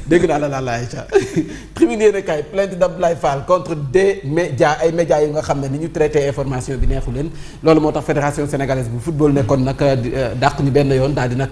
dégg naa la Aïcha tribune yéen kay plainte d'Abdoulaye Fall contre des médias ay médias yu nga xam ne ni ñu traité information bi neexu leen loolu moo tax fédération sénégalaise bu football nekkoon nag dàq ñu benn yoon daal di nag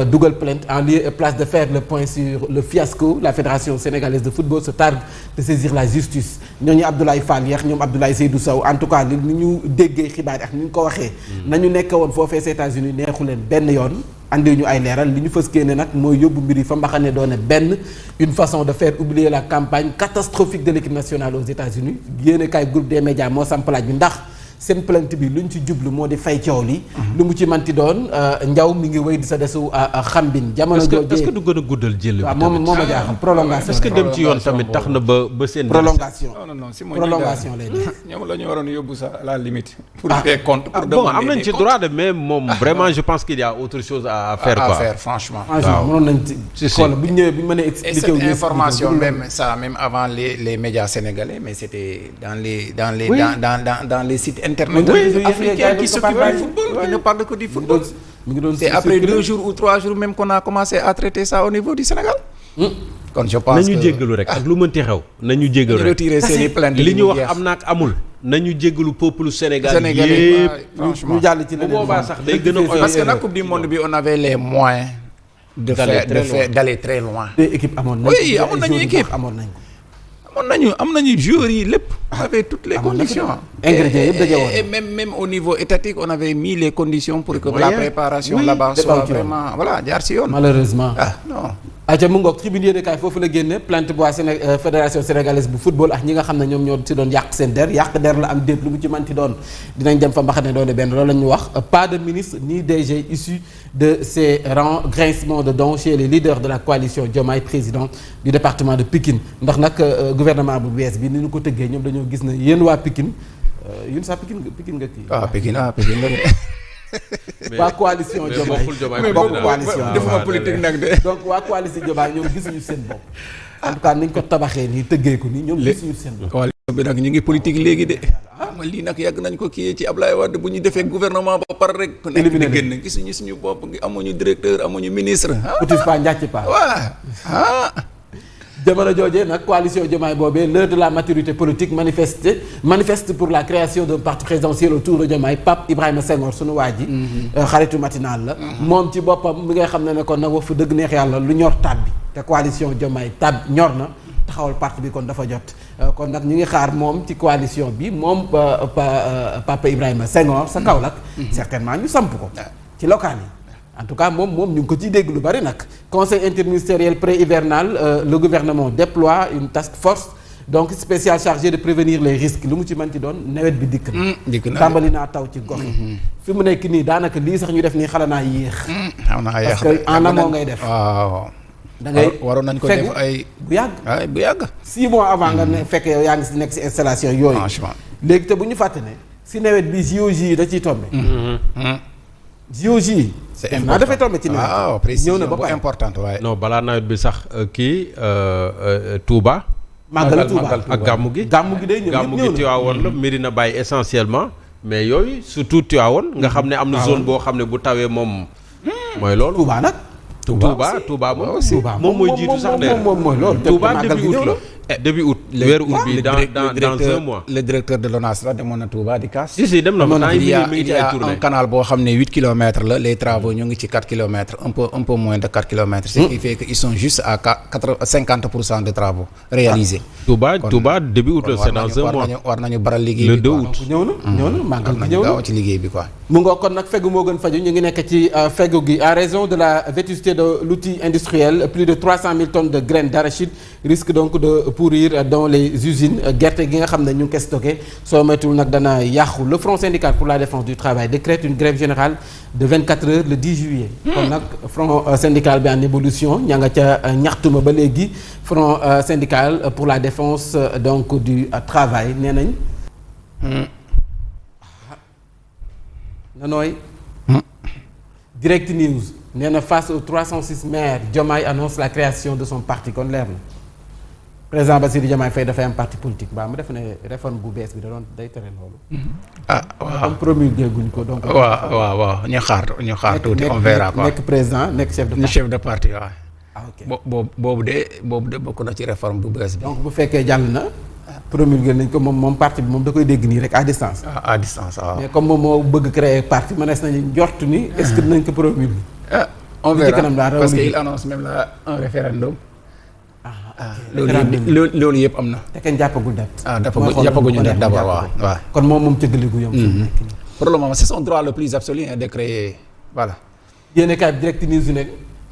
dugal plainte en lieu et place de faire le point sur le fiasco. La fédération sénégalaise de football se targue de saisir la justice. ñooñu Abdoulaye Fall yeex ñoom Abdoulaye Seydou Sow en tout cas ni ñu déggee xibaar yi ak ni ñu ko waxee nañu nekk woon foofee aux États-Unis neexu leen benn yoon andi ñu ay leeral li ñu fëskee ne nag mooy yóbbu mbir yi fa mbaxane doone benn une façon de faire oublier la campagne catastrophique de l'équipe nationale aux États-Unis yéen kay groupe des médias moo sampalaaj bi ndax seen plainte bi lu ñu ci jublu moo di fay coow li lu mu ci manti doon njaw mi ngi wéy di sa desu xambin jamono jooju est-ce que du gën a guddal jël bi waaw moom a jaaxal prolongation est-ce que dem ci yoon tamit tax na ba seen prolongation non si prolongation lay def ñoom la ñu waroon yóbbu ça à la limite pour faire compte pour bon am nañ ci droit de mais moom vraiment je pense qu'il y a autre chose à faire quoi franchement mënoon nañ ci xool bu ñu ñëwee bu ñu mënee expliquer cette information même ça même avant les médias sénégalais mais c'était dans les sites internet africain qui s'occupe du football, qui ne parle que du football. C'est après 2 jours ou 3 jours même qu'on a commencé à traiter ça au niveau du Sénégal. Kon je pense que nañu jéggalu rek ak lu mënti xew nañu jéggalu rek retirer seeni plainte li ñu wax am na ak amul nañu jéggalu peuple sénégalais yépp franchement ñu jàll ci leneen boobaa sax day gën a parce que nag coupe du monde bi on avait les moyens d'aller très loin. équipe amoon nañ oui amoon nañu équipe am nañu joueurs yi lépp. On avait toutes les conditions. Ingrédients yëpp daje woon. Et même au niveau étatique on avait mis les conditions pour que la préparation là-bas soit vraiment jaar ci yoon. Malheureusement. Non. aca mu ngoog tribune yéene kaay foofu la génne plainte bu waa fédération sénégalaise bu football ak ñi nga xam ne ñoom ñoo ci doon yàq seen der la am déet lu mu ci manti doon dinañ dem fa mbaxane doone benn loolu la ñu wax pas de ministre ni DG issu de ces rangs, grincement de dents chez les leaders de la coalition Diomaye président du département de Pikine ndax nag gouvernement bu bees bi ni ñu ko tëggee ñoom dañoo gis ne yéen waa Pikine yéen sax Pikine nga kii Pikine la waa coalition Diomaye bokk coalition defuma politique nag de donc waa coalition Diomaye ñoom gisuñu seen bopp en tout cas niñ ko tabaxee nii tëggee ko nii ñoom gisuñu seen bopp coalition bi nag ñu ngi politique léegi de ma lii nag yàgg nañ ko kii ci Ablaye Wade bu ñu defee gouvernement ba pare rek ku nekk di génn gisuñu suñu bopp amuñu directeur amuñu ministre utis pas njàcc pas voilà jamono joojee nag coalition Diomaye boobee l'heure de la maturité politique manifeste pour la création d'un parti présidentiel autour de Diomaye Pape Ibrahima Senghor sunu waa ji xaritu matinal la moom ci boppam mi ngay xam ne kon nag wax fu dëgg neex yàlla lu ñor tab bi te coalition Diomaye tab ñor na taxawal parti bi kon dafa jot kon nag ñu ngi xaar moom ci coalition bi moom Pape Ibrahima Senghor sa Kaolack certainement ñu samp ko ci local yi en tout cas moom ñu ngi ko ciy dégg lu bari nag conseil interministériel pré-hivernal le gouvernement déploie une task force donc spéciale chargée de prévenir les risques lu mu ci mën ci doon nawet bi dikk na tàmbali naa taw ci gox yi fi mu nekk nii daanaka lii sax ñu def nii xala naa yéex parce que en amont ngay def waaw da ngay waroon nañ ko def ay bu yàgg 6 mois avant nga ne fekk yow yaa ngi si nekk si installation yooyu franchement léegi te bu ñu fàtte ne si nawet bi JOJ yi da ciy tombé JOJ yi c'est important dafay tombé ci nawet waaw précision bu importante waaye non balaa nawet bi sax kii Touba màggal Touba ak gàmmu gi day ñëw gàmmu gi Tivaouane la Médina Baye essentiellement mais yooyu surtout Tivaouane nga xam ne am na zone boo xam ne bu tawee moom mooy loolu Touba nag Touba moom mooy jiitu sax de mooy loolu Touba début août weeru août bi dans un mois le directeur de l'ONAS la demoon na Touba di kaas si dem na fa il y a un canal boo xam ne 8 kilomètres la les travaux ñu ngi ci 4 kilomètres un peu moins de 4 kilomètres ce qui fait que ils sont juste à 50% de travaux réalisés Touba début août la c'est dans un mois war nañu baral liggéey le 2 août ñëw na màggal gi ñëw na gaaw ci liggéey bi quoi mu ngoo kon nag fegu moo gën faju ñu ngi nekk ci fegu gi en raison de la vétusté de l'outil industriel plus de 300 000 tonnes de graines d'arachide risquent donc de pourrir dans les usines gerte gi nga xam ne ñu ngi koy stocké soo moytuwul nag dana yàqu le front syndical pour la défense du travail décrète une grève générale de 24 heures le 10 juillet kon nag front syndical bi en évolution ña nga ca ñaxtuma ba léegi front syndical pour la défense donc du travail nee nañ na nooy Direct News nee na face aux 306 maires Diomaye annonce la création de son parti kon leer na président Bassirou Diomaye Faye dafay am parti politique ba mu def ne réforme bu bees bi da doon day tere loolu waaw comme promulgué guñ ko donc waaw ñu xaar tuuti on verra quoi nekk président nekk chef de parti waaw boobu de bokk na ci réforme bu bees bi. donc bu fekkee jàll na. promulgué nañ ko moom parti bi moom da koy dégg nii rek à distance. à distance waaw. mais comme moom moo bëgg créer parti mënees nañu njort ni. est-ce que dinañ ko promulgué. On verra parce qu'il annonce même là un référendum. loolu yëpp am na. te kenn jàppagul date. jàppaguñu date d'abord waaw. kon moom cëggaligu yom. pour le moment c'est son droit le plus absolu de créer voilà. yéen kaay bi Direct News ne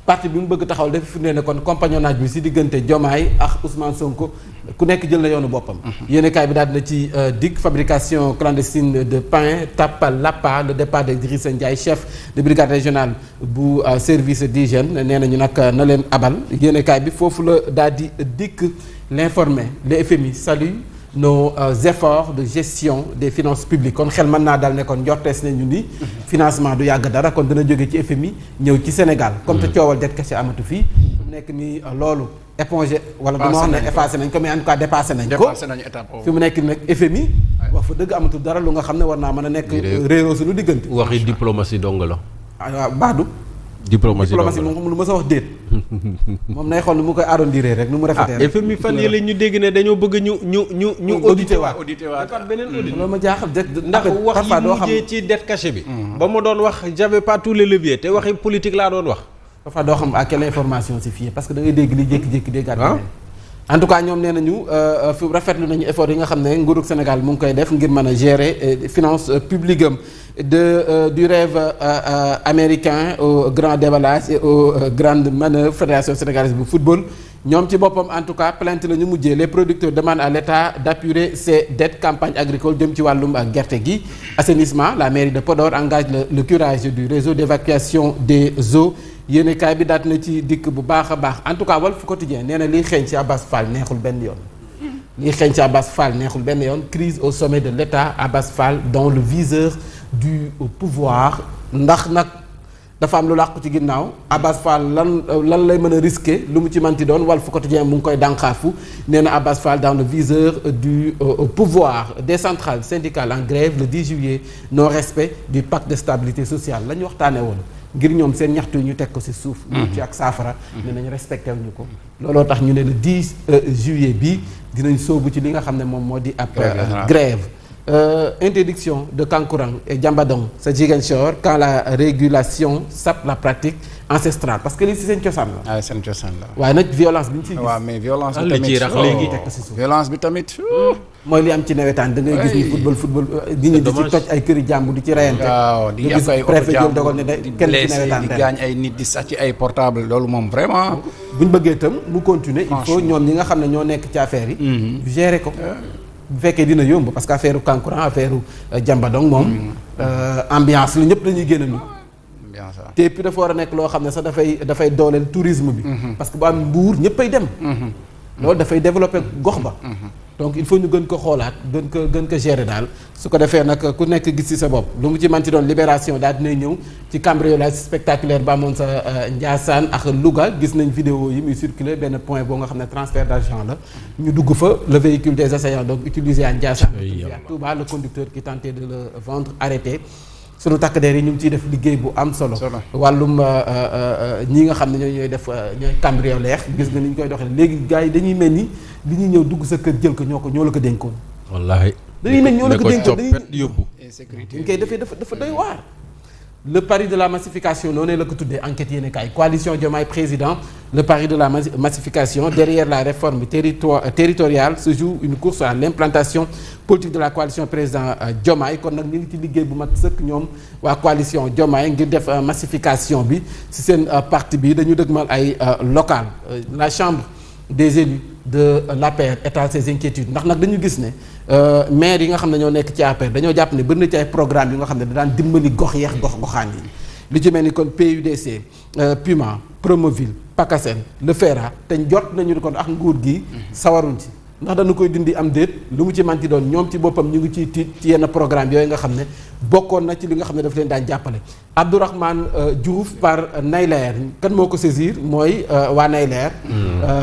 parti bi mu bëgg taxawal dafa firnde ne kon compagnonnage bi si diggante Diomaye ak Ousmane Sonko ku nekk jël na yoonu boppam. yéen kaay bi daal na ci dig fabrication clandestine de pain Tapalapa le départ de Idrissa Ndiaye chef de brigade régionale bu service d'hygiène nee nañu nag na leen abal yéen kaay bi foofu la daal di dikk l'informé le FMI salue nos efforts de gestion des finances publiques kon xel mën naa daal ne kon njortees nañu ni financement du yàgg dara kon dina jóge ci FMI ñëw ci Sénégal comme te coowal det kese amatu fii mu nekk ni loolu épongé wala du ma wax ne effacé nañ ko mais en tout cas dépassé nañ ko fi mu nekk ni nag FMI wax fa dëgg amatul dara lu nga xam ne war naa mën a nekk réeroo suñu diggante waxi diplomatie dong la waaw baadu diplomatie moom lu ma sa wax déet moom nay xool nu mu koy arrondiré rek nu mu rafetee rek. FMI fan yële ñu dégg ne dañoo bëgg ñu audité waat beneen audit loolu ma jaaxal ndax wax yi mujjee ci dette cachée bi ba ma doon wax j'avais pas tous les leviers te waxi politique laa doon wax parfois doo xam à quelle information c'est fié parce que da ngay dégg li jékki-jékki déggaat en tout cas ñoom nee nañu fi rafetlu nañu effort yi nga xam ne nguurug Sénégal mu ngi koy def ngir mën a gérer finance publique am du rêve américain au grand déballage et aux grandes manœuvres fédération sénégalaise bu football ñoom ci boppam en tout cas plainte la ñu mujjee les producteurs demandent à l'État d'apurer ses dettes campagne agricole jëm ci wàllum ak gerte gi assainissement la mairie de Podor engage le curage du réseau d'évacuation des eaux yéene kaay bi daat na ci dikk bu baax a baax en tout cas Walf Quotidien nee na liy xeeñ ci Abass Fall neexul benn yoon liy xeeñ ci Abass Fall neexul benn yoon crise au sommet de l'État Abass Fall dans le viseur du pouvoir ndax nag dafa am lu làqu ci ginnaaw Abass Fall lan lay mën a risquer lu mu ci manti doon Walf Quotidien mu ngi koy dànqaafu nee na Abass Fall dans le viseur du pouvoir des centrales syndicales en grève le 10 juillet non respect du pacte de stabilité sociale la ñu waxtaanee woon ngir ñoom seen ñaxtu yi ñu teg ko ci suuf ñu ci ak saafara ne nañ respecté wuñu ko looloo tax ñu ne le 10 juillet bi dinañ sóobu ci li nga xam ne moom moo di ab grève interdiction de Kankourang et Diambadong sa Ziguinchor quand la régulation sape la pratique ancestrale parce que li ci seen cosaan la. ah seen cosaan la. waaye nag violence bi ñu ciy gis. waaw mais violence bi tamit violence bi tamit. mooy li am ci nawetaan da ngay gis ni football di ñu di ci toj ay këri jàmbu di ci reyante. waaw di yàq ay préfet jël dogal ne kenn ci nawetaan di gaañ ay nit di sàcc ay portable loolu moom vraiment. bu ñu bëggee itam mu continuer il faut ñoom ñi nga xam ne ñoo nekk ci affaire yi. gérer ko. bu fekkee dina yomb parce que affaire Kankourang affaire Diambadong moom. ambiance la ñëpp dañuy génn ñu. te puis dafa war a nekk loo xam ne sax dafay dooleel tourisme bi. parce que bu am mbuur ñëppay dem. loolu dafay développer gox ba. donc il faut ñu gën ko xoolaat gën ko gérer daal su ko defee nag ku nekk gis ci sa bopp lu mu ci manti doon libération daal dinay ñëw ci cambriolage spectaculaire ba amoon sa Ndiassane ak Louga gis nañ vidéo yi muy circuler benn point boo nga xam ne transfert d'argent la ñu dugg fa le véhicule des assaillants donc utilisé à Ndiassane à Touba le conducteur qui tentait de le vendre arrêté sunu takk der yi ñu ngi ciy def liggéey bu am solo wàllum ñi nga xam ne ñooy def ñooy cambrioleur gis nga ni ñu koy doxee léegi gars yi dañuy mel ni li ñuy ñëw dugg sa kër jël ko ñoo la ko dénkoon wallaahi dañuy mel ñoo la ko dénkoon dañuy yóbbu ñu koy defee dafa doy waar le pari de la massification noonu la ko tuddee enquête yéene kaay coalition Diomaye président le pari de la massification derrière la réforme territoriale se joue une course à l'implantation politique de la coalition président Diomaye kon nag ñu ngi ci liggéey bu mag sëkk ñoom waa coalition Diomaye ngir def massification bi ci seen parti bi dañu dëgmal ay local la chambre des élus de l'APR étale ses inquiétudes ndax nag dañu gis ne maire yi nga xam ne ñoo nekk ci APR dañoo jàpp ne bëri na ci ay programme yi nga xam ne da daan dimbali gox goxaan yi lu ci mel ni kon PUDC Puma Promoville PACASEN le FERA te jot nañu kon ak nguur gi sawaruñ ci ndax dañu koy dindi am déet lu mu ci manti doon ñoom ci boppam ñu ngi ciy tiit ci yenn programme yooyu nga xam ne bokkoon na ci li nga xam ne daf leen daan jàppale Abdourahmane Diouf par Nayler kan moo ko saisir mooy waa Nayler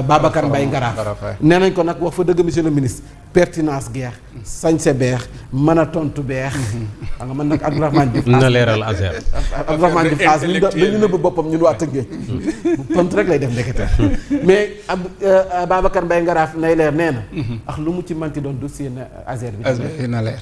Babacar Mbaye Ngaraaf nee nañ ko nag wax fa dëgg monsieur le ministre pertinence geex sañse beex mën a tontu beex xam nga man nag Abdourahmane Diouf na leeral Azer Abdourahmane Diouf xaas dañu nëbb boppam ñun waa Tëngéej tontu rek lay def ndekete mais Babacar Mbaye Ngaraaf nay leer nee na ak lu mu ci manti doon dossier na Azer bi na leer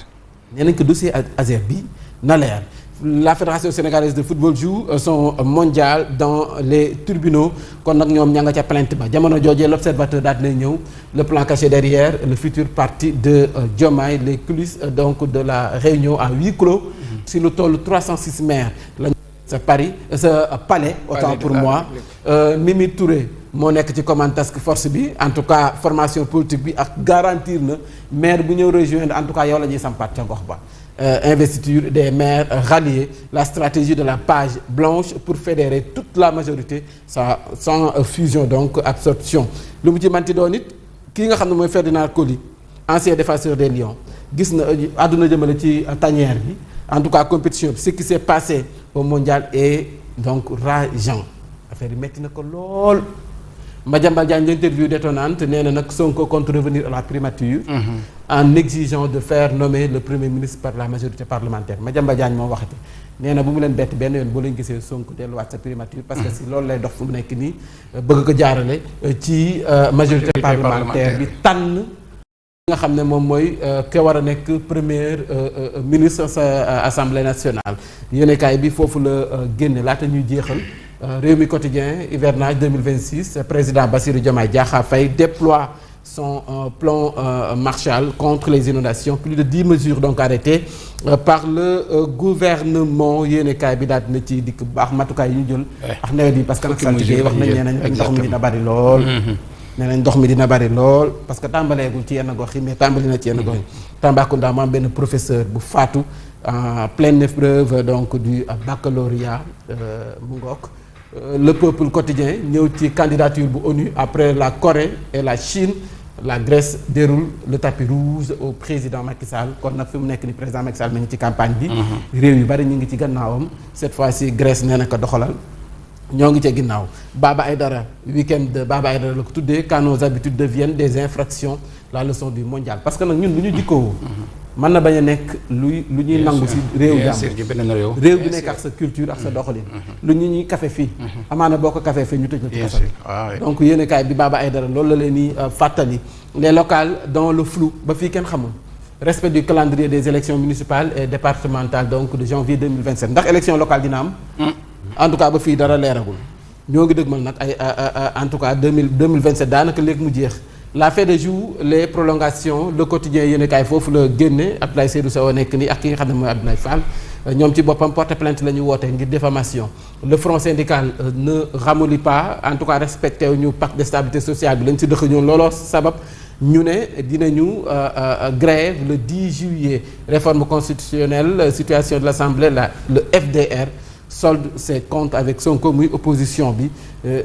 nee nañ ko dossier Azer bi na leer. La Fédération sénégalaise de football joue son mondial dans les tribunaux kon nag ñoom ña nga ca plainte ba jamono joojee l'observateur daal dina ñëw le plan caché derrière le futur parti de Diomaye les coulisses donc de la réunion à huis clos si lu toll 306 maires lañ sa Paris sa palais autant pour moi Mimi Touré moo nekk ci commande task force bi en tout cas formation politique bi ak garantir na maire bu ñëw rejoindre en tout cas yow la ñuy sampaat ca gox ba investiture des maires ralliés la stratégie de la page blanche pour fédérer toute la majorité sans fusion donc absorption lu mu ci manti doon it kii nga xam ne mooy Ferdinand Coly ancien défenseur des Lions gis na àdduna jëmale ci tanière bi en tout cas compétition bi ce qui s'est passé au mondial est donc rageant affaire yi metti na ko lool Madiambal Diagne l'interview détonnante nee na nag Sonko compte revenir à la primature en exigeant de faire nommer le premier ministre par la majorité parlementaire Madiambal Diagne moo waxati nee na bu mu leen bett benn yoon boo leen gisee Sonko delluwaat sa primature parce que si loolu lay dox fu mu nekk nii bëgg ko jaarale ci majorité parlementaire bi tànn nga xam ne moom mooy ke war a nekk premier ministre sa assemblée nationale yéenekaay bi foofu la génne laata ñuy jeexal Rewmi Quotidien hivernage 2026 président Bassirou Diomaye Diakhar Faye déploie son plan Marshall contre les inondations plus de 10 mesures donc arrêtées par le gouvernement yéenekaay bi daal dina ci dikk bu baax matukaay yi ñu jël ak nawet bi parce que nag saltige wax nañ nee nañ ndox mi dina bari lool nee nañ ndox mi dina bari lool parce que tàmbaleegul ci yenn gox yi mais tàmbali na ci yenn gox yi Tambacounda mu am benn professeur bu faatu en pleine épreuve donc du baccalauréat mu ngook le peuple quotidien ñëw ci candidature bu ONU après la Corée et la Chine la Grèce déroule le tapis rouge au président Macky Sall kon nag fi mu nekk ni président Macky Sall mi ngi ci campagne bi réew yu bari ñu ngi ci gannaawam cette fois-ci Grèce nee na ko doxalal ñoo ngi ca ginnaaw Baba Aïdara week-end de Baba Aïdara la ko tuddee quand nos habitudes deviennent des infractions la leçon du mondial parce que nag ñun lu ñu jikkoo mën na bañ a nekk lu ñuy nangu si réew jàmm réew bi nekk ak sa culture ak sa doxalin lu ñu ñuy kafe fii amaana boo ko kafe fii ñu tëj la ci kaso bi donc yéenekaay bi Baba Aïdara loolu la leen di fàttali les locales dans le flou ba fii kenn xamul respect du calendrier des élections municipales et départementales donc de janvier 2027 ndax élection locale dina am en tout cas ba fii dara leeragul ñoo ngi dëgmal nag ay en tout cas 2027 daanaka léegi mu jeex la fait de jour les prolongations le quotidien yéenekaay foofu la génne Abdoulaye Seydou Sow nekk nii ak ki nga xam ne mooy Abdoulaye Fall ñoom ci boppam porter plainte la ñu woote ngir diffamation le front syndical ne ramollit pas en tout cas respecté wu ñu pacte de stabilité sociale bi lañ si dëkk ñoom looloo sabab ñu ne dinañu grève le 10 juillet réforme constitutionnelle situation de l'Assemblée le FDR solde ses comptes avec Sonko muy opposition bi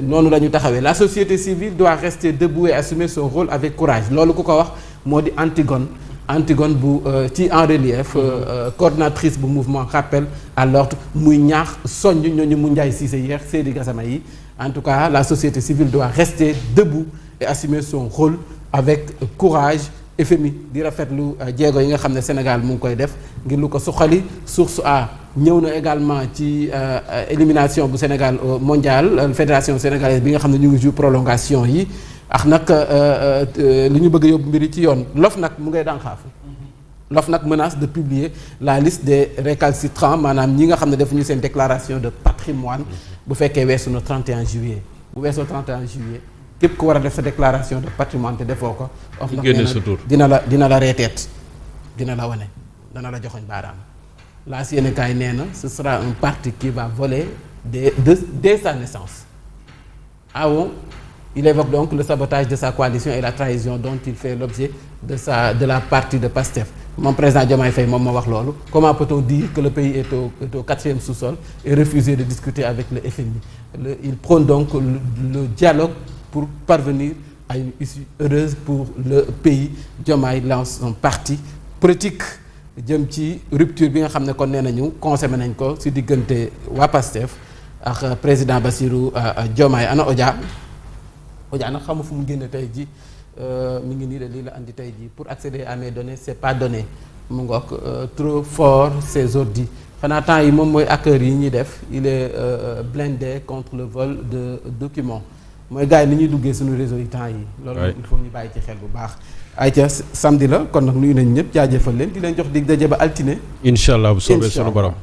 noonu la ñu taxawee la société civile doit rester debout et assumer son rôle avec courage loolu ku ko wax moo di Antigone bu ci en relief coordinatrice bu mouvement rappel à l'ordre muy ñaax soññ ñooñu mu Ndiaye Cissé yeex Seydi Gassama yi en tout cas la société civile doit rester debout et assumer son rôle avec courage FMI di rafetlu jéego yi nga xam ne Sénégal mu ngi koy def ngir lu ko suqali source a ñëw na également ci élimination bu Sénégal mondial fédération sénégalaise bi nga xam ne ñu ngi jouer prolongation yi ak nag li ñu bëgg a yóbbu mbir yi ci yoon lof nag mu ngay dànxaafu lof nag menace de publier la liste des récalcitrants maanaam ñi nga xam ne defuñu seen déclaration de patrimoine bu fekkee weesu na 31 juillet bu weesoo 31 juillet képp ku war a def sa déclaration de patrimoine te defoo ko of nag dina la reeteet dina la wane dana la joxoñ baaraam la yéenekaay nee na ce sera un parti qui va voler dès sa naissance bon il évoque donc le sabotage de sa coalition et la trahison dont il fait l'objet de la partie de PASTEF moom président Diomaye Faye moom moo wax loolu comment peut-on dire que le pays est au 4e sous-sol et refuser de discuter avec le FMI il prône donc le dialogue pour parvenir à une issue heureuse pour le pays Diomaye lance un parti politique jëm ci rupture bi nga xam ne kon nee nañu consommé nañ ko ci diggante waa PASTEF ak président Bassirou Diomaye ana Odia Odia nag xamu fu mu génne tey ji mi ngi nii de lii la andi tey ji pour accéder à mes données c'est pas donné mu ngoog trop fort ces ordi xanaa temps yi moom mooy hacker yi ñuy def il est blindé contre le vol de documents mooy gars yi ni ñuy duggee suñu réseau yi temps yi loolu il faut ñu bàyyi ci xel bu baax ayca samedi la kon nag nuyu nañ ñëpp jaajëfal leen di leen jox dig daje ba altine incha allah bu soobee sunu borom.